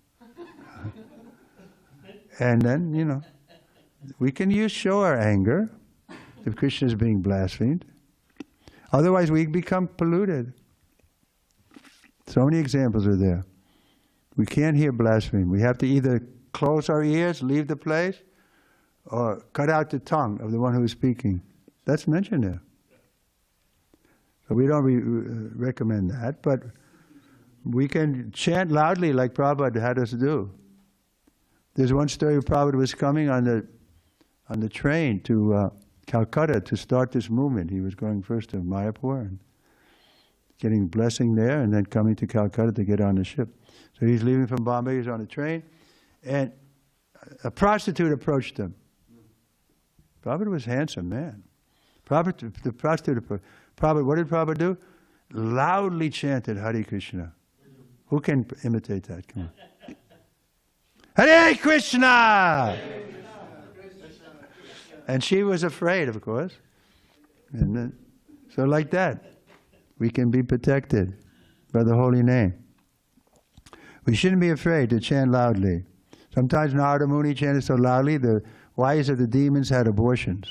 And then, we can show our anger if Krishna is being blasphemed. Otherwise, we become polluted. So many examples are there. We can't hear blasphemy. We have to either close our ears, leave the place, or cut out the tongue of the one who is speaking. That's mentioned there. So we don't recommend that, but we can chant loudly like Prabhupada had us do. There's one story Prabhupada was coming on the train to Calcutta to start this movement. He was going first to Mayapur and getting blessing there, and then coming to Calcutta to get on the ship. So he's leaving from Bombay, he's on a train, and a prostitute approached him. Prabhupada was a handsome man. The prostitute approached. What did Prabhupada do? Loudly chanted Hare Krishna. Who can imitate that? Come on. Hare Krishna! And she was afraid, of course. And then, so like that, we can be protected by the holy name. We shouldn't be afraid to chant loudly. Sometimes Narada Muni chanted so loudly, the wives of the demons had abortions.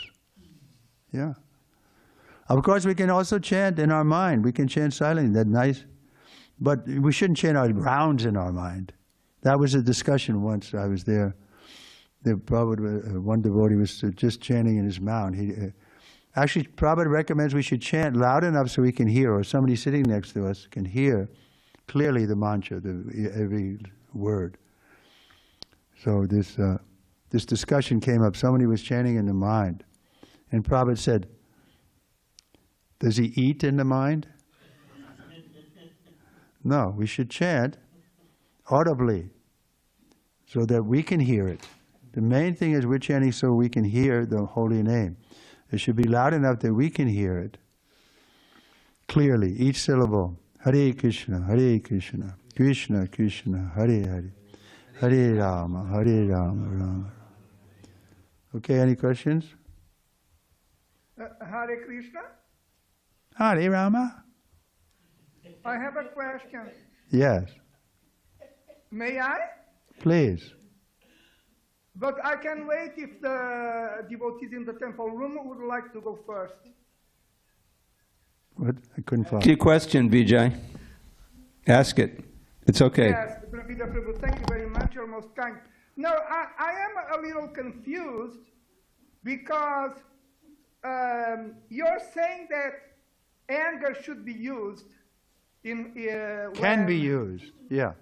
Yeah. Of course, we can also chant in our mind. We can chant silently. That's nice. But we shouldn't chant our rounds in our mind. That was a discussion once I was there. One devotee was just chanting in his mouth. Actually, Prabhupada recommends we should chant loud enough so we can hear, or somebody sitting next to us can hear clearly the mantra, every word. So this discussion came up. Somebody was chanting in the mind. And Prabhupada said, does he eat in the mind? No, we should chant audibly so that we can hear it. The main thing is we're chanting so we can hear the holy name. It should be loud enough that we can hear it clearly, each syllable. Hare Krishna, Krishna Krishna, Hare Hare, Hare Rama, Hare Rama, Rama. Okay, any questions? Hare Krishna. Hare Rama? I have a question. Yes, May I? please. But I can wait if the devotees in the temple room would like to go first. What? I couldn't follow. Ask your question, Vijay. Ask it. It's okay. Yes, Prabhupada Prabhu, thank you very much. You're most kind. No, I am a little confused because you're saying that anger should be used in Can be used, yeah.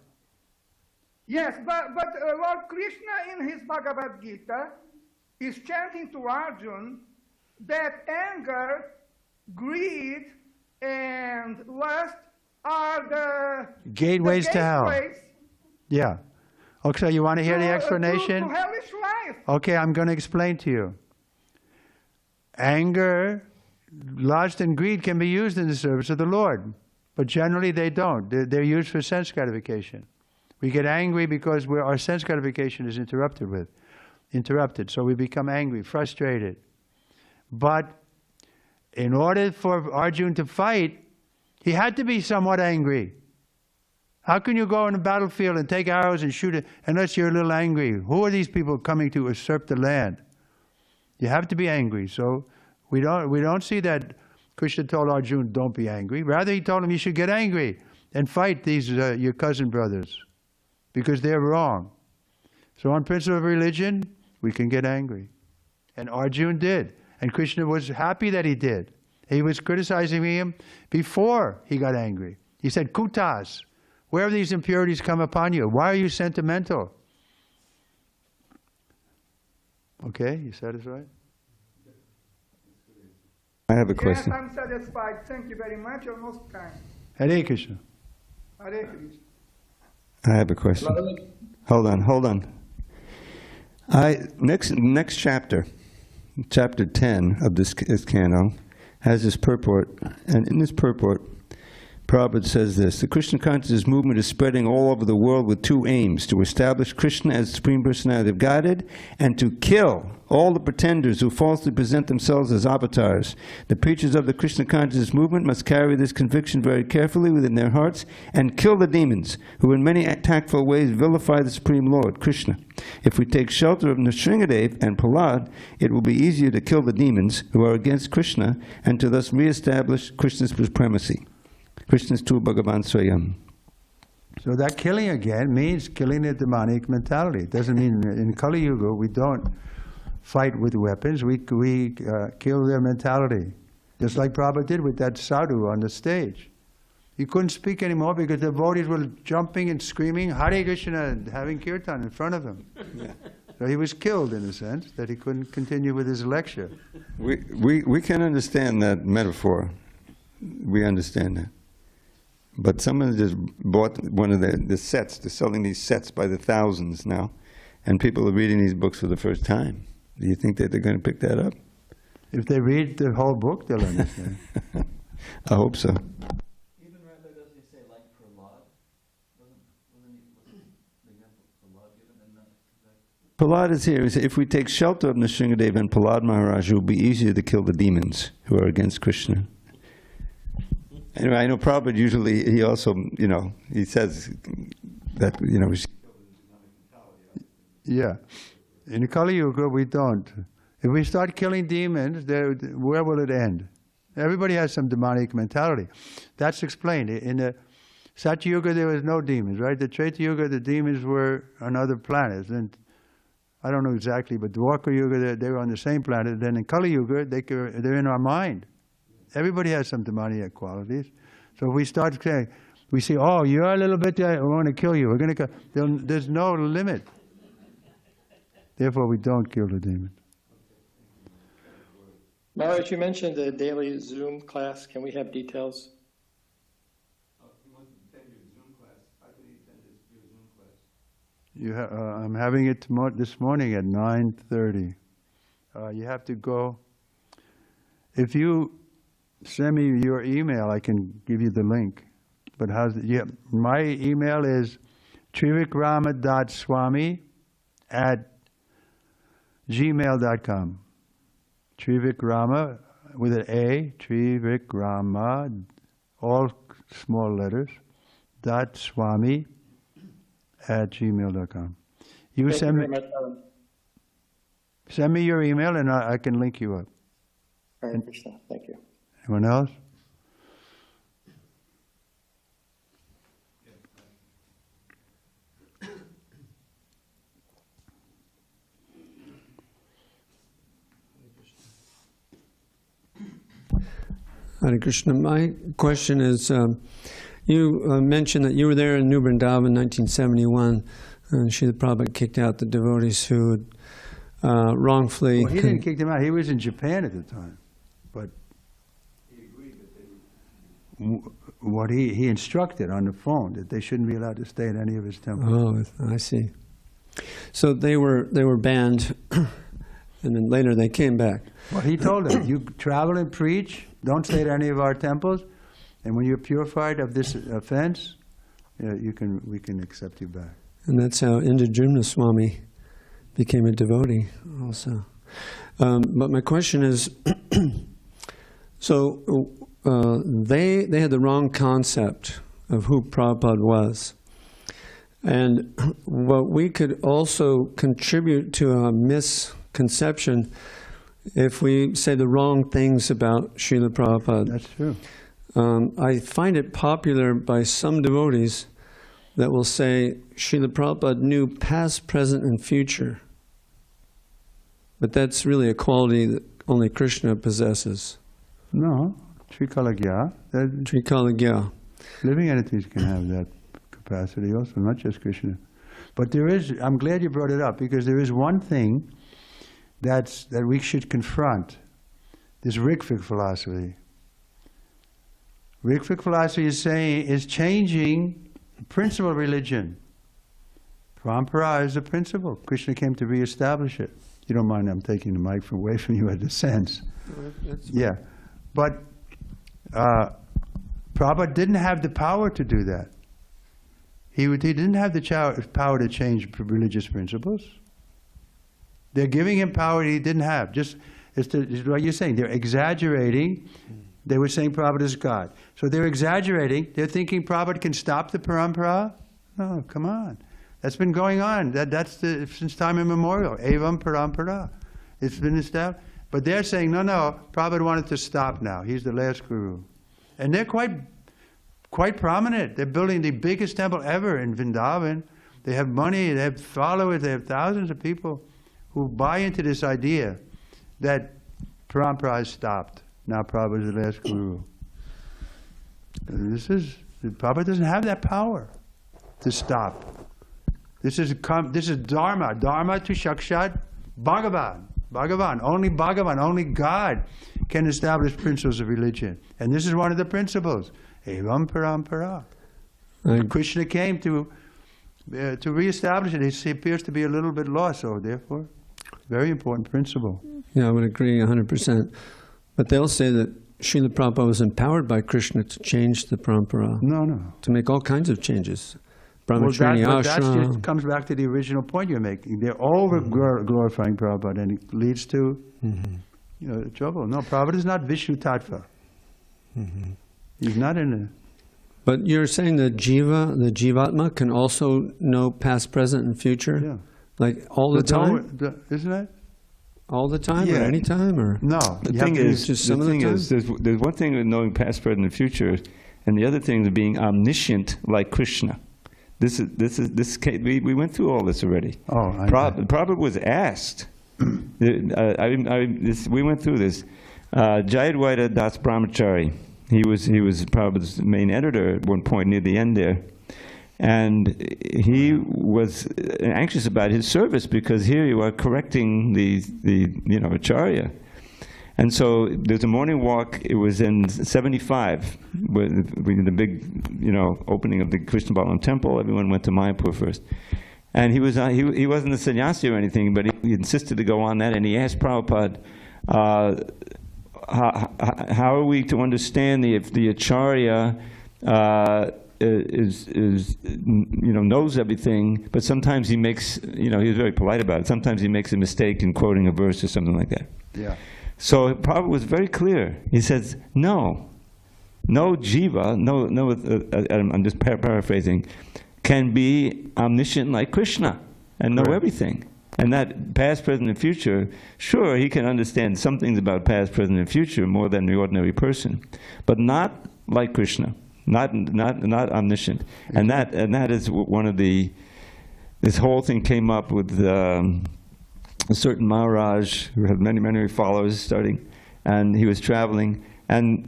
Yes, but Lord Krishna in his Bhagavad Gita is chanting to Arjuna that anger, greed, and lust are the Gateways to hell. gateways Yeah. Okay, so you want to hear the to explanation? hellish life. Okay, I'm going to explain to you. Anger, lust, and greed can be used in the service of the Lord, but generally they don't. They're used for sense gratification. We get angry because our sense gratification is interrupted, so we become angry, frustrated. But in order for Arjuna to fight, he had to be somewhat angry. How can you go on the battlefield and take arrows and shoot it unless you're a little angry? Who are these people coming to usurp the land? You have to be angry. So we don't see that Krishna told Arjuna, don't be angry. Rather, he told him you should get angry and fight these your cousin brothers because they're wrong. So on principle of religion, we can get angry. And Arjuna did. And Krishna was happy that he did. He was criticizing him before he got angry. He said, Kutas, where have these impurities come upon you? Why are you sentimental? Okay, you satisfied? I have a Yes, question. I'm satisfied. Thank you very much. You're most kind. Hare Krishna. Hare Krishna. I have a question. Hold on. Next chapter, chapter 10 of this ISKCON, has this purport, and in this purport, Prabhupada says this: the Krishna consciousness movement is spreading all over the world with two aims: to establish Krishna as the Supreme Personality of Godhead, and to kill all the pretenders who falsely present themselves as avatars. The preachers of the Krishna consciousness movement must carry this conviction very carefully within their hearts and kill the demons who in many tactful ways vilify the Supreme Lord, Krishna. If we take shelter of Nrsingadev and Prahlad, it will be easier to kill the demons who are against Krishna and to thus re-establish Krishna's supremacy. Krishna's tu Bhagavan Swayam. So that killing again means killing the demonic mentality. It doesn't mean in Kali Yuga we don't fight with weapons, we kill their mentality. Just like Prabhupada did with that sadhu on the stage. He couldn't speak anymore because the devotees were jumping and screaming, Hare Krishna, and having kirtan in front of him. Yeah. So he was killed in a sense, that he couldn't continue with his lecture. We can understand that metaphor. We understand that. But someone just bought one of the sets. They're selling these sets by the thousands now. And people are reading these books for the first time. Do you think that they're going to pick that up? If they read the whole book, they'll understand. I hope so. Even right there, doesn't he say like Prahlad? Wasn't the example of Prahlad given in that? Prahlad is here. He said, if we take shelter of Nrsingadev and Prahlad Maharaj, it will be easier to kill the demons who are against Krishna. Anyway, I know Prabhupada usually, he also, he says that, we should kill the demonic mentality. Yeah. In Kali Yuga, we don't. If we start killing demons, where will it end? Everybody has some demonic mentality. That's explained. In the Satya Yuga, there was no demons, right? The Treta Yuga, the demons were on other planets. And I don't know exactly, but Dwarka Yuga, they were on the same planet. Then in Kali Yuga, they're in our mind. Everybody has some demonic qualities. So if we start saying, we say, oh, you're a little bit, I want to kill you. We're going to kill. There's no limit. Therefore, we don't kill the demons. Maharaj, you mentioned the daily Zoom class. Can we have details? He wants to attend your Zoom class. How can he attend your Zoom class? I'm having it this morning at 9:30. You have to go. If you send me your email, I can give you the link. but how's it? Yeah, my email is trivikrama.swami@gmail.com. Trivikrama with an A, Trivikrama, all small letters, .swami@gmail.com. You Thank send you me, very much, Alan. send me your email and I can link you up. Hare Krishna. Thank you. Anyone else? Hare Krishna. My question is, you mentioned that you were there in New Vrindavan in 1971, and Srila Prabhupada kicked out the devotees who had wrongfully... Well, he didn't kick them out. He was in Japan at the time. But he agreed that what he instructed on the phone, that they shouldn't be allowed to stay at any of his temples. Oh, I see. So they were banned, and then later they came back. Well, he told them, you travel and preach, don't stay at any of our temples, and when you're purified of this offense, we can accept you back. And that's how Indra Swami became a devotee also. But my question is, so they had the wrong concept of who Prabhupada was. And what we could also contribute to a misconception if we say the wrong things about Srila Prabhupada. That's true. I find it popular by some devotees that will say Srila Prabhupada knew past, present, and future. But that's really a quality that only Krishna possesses. No, Trikalagya. Trikalagya. Living entities can have that capacity also, not just Krishna. But there is, I'm glad you brought it up, because there is one thing that we should confront, this Rigvik philosophy. Rigvik philosophy is changing the principle of religion. Parampara is a principle. Krishna came to reestablish it. You don't mind I'm taking the mic away from you in a sense. Yeah. But Prabhupada didn't have the power to do that. He didn't have the power to change religious principles. They're giving him power he didn't have. Just it's what you're saying. They're exaggerating. They were saying Prabhupada is God. So they're exaggerating. They're thinking Prabhupada can stop the parampara. No, come on. That's been going on. That's since time immemorial. Evam parampara. It's been established. But they're saying, no, Prabhupada wanted to stop now. He's the last guru. And they're quite prominent. They're building the biggest temple ever in Vrindavan. They have money, they have followers, they have thousands of people who buy into this idea that parampara has stopped. Now Prabhupada is the last guru. Prabhupada doesn't have that power to stop. This is Dharma. Dharma to Shakshat Bhagavan. Only Bhagavan, only God can establish principles of religion. And this is one of the principles. Evam parampara. Krishna came to reestablish it. He appears to be a little bit lost, so therefore, very important principle. Yeah, I would agree 100%. But they'll say that Srila Prabhupada was empowered by Krishna to change the parampara. No. To make all kinds of changes. That just comes back to the original point you're making. They're over-glorifying Prabhupada, and it leads to trouble. No, Prabhupada is not Vishnu Tattva. He's not in it. But you're saying the Jivatma can also know past, present, and future? Yeah. Like all the time? Isn't it? All the time, Yeah. or any time, or No. the thing is, there's one thing with knowing past, present, and future, and the other thing is being omniscient like Krishna. We went through all this already. Oh, Prabhupada was asked. We went through this. Jayadvaita Das Brahmachari. He was Prabhupada's main editor at one point near the end there. And he was anxious about his service because here you are correcting the Acharya. And so there's a morning walk. It was in 75, with the big, opening of the Krishna Balaram temple. Everyone went to Mayapur first. And he wasn't a sannyasi or anything, but he insisted to go on that. And he asked Prabhupada, how are we to understand if the Acharya knows everything, but sometimes he makes, he was very polite about it. Sometimes he makes a mistake in quoting a verse or something like that. Yeah. So Prabhupada was very clear. He says, no jiva, I'm just paraphrasing, can be omniscient like Krishna and know everything. And that past, present, and future, sure, he can understand some things about past, present, and future more than the ordinary person, but not like Krishna, not omniscient. And that is one of this whole thing came up with a certain Maharaj who had many followers starting, and he was traveling, and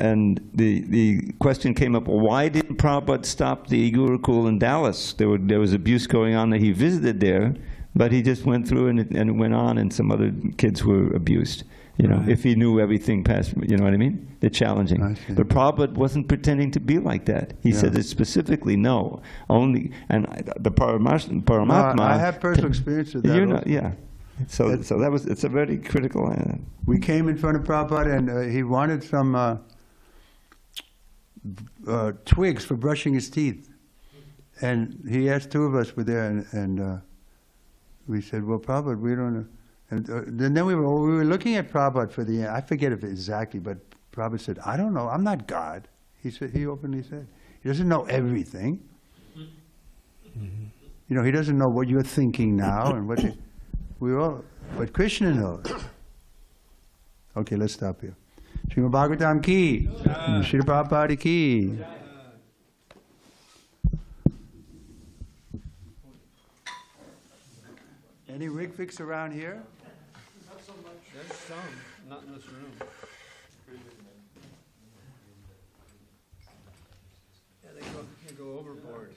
the question came up, why didn't Prabhupada stop the Gurukul in Dallas? There was abuse going on that he visited there, but he just went through and it went on, and some other kids were abused. If he knew everything past, you know what I mean? It's challenging. But Prabhupada wasn't pretending to be like that. He said it specifically, no. Only, and the Paramatma... I have personal experience with that. Yeah. So it's a very critical... we came in front of Prabhupada, and he wanted some twigs for brushing his teeth. And he asked two of us were there, and we said, well, Prabhupada, we don't know. And then we were looking at Prabhupada for the, I forget if exactly, but Prabhupada said, I don't know, I'm not God. He openly said, he doesn't know everything. He doesn't know what you're thinking now, and but Krishna knows. Okay, let's stop here. Srimad Bhagavatam ki, Srila Prabhupada ki. Any rig fix around here? Not so much. There's some, not in this room. Yeah, they go overboard.